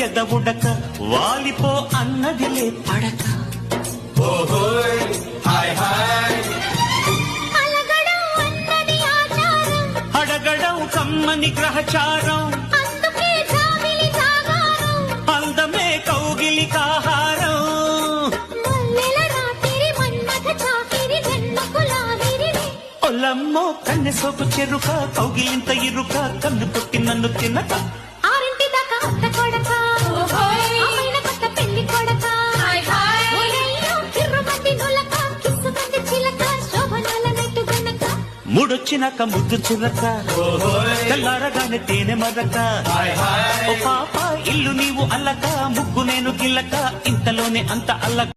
ఎదవుడక వాలిపో అన్నదిలే పడక ఓహోయ్ hi hi అలగడం అన్నది ఆచారం అడగడం కమ్మని గ్రహచారం అందుకే జాబిలి జాగారం అందమే కౌగిలి కాహారం మల్లెల రాత్రి మన్మథ చాకిరి వెన్నకు లాహిరిని ఒల్లమ్మో కన్నె సోపు చెరుక కౌగిలింత ఇరుక కన్ను కొట్టి నన్ను తినక ఆరింటి దాకా అత్త కొడక అమ్మైన కొత్త పెళ్లి కొడక ఓరయ్యో కిర్రుమంది నులక కిస్సుమంది చిలక శోభనాల నెట్టు గనక ముడొచ్చినాక ముద్దు చురక తెల్లారగానే తేనె మరక హాయ్ హాయ్ ఓ పాప ఇల్లు నీవు అల్లక ముగ్గు నేను గిల్లక ఇంతలోనే అంత అల్లక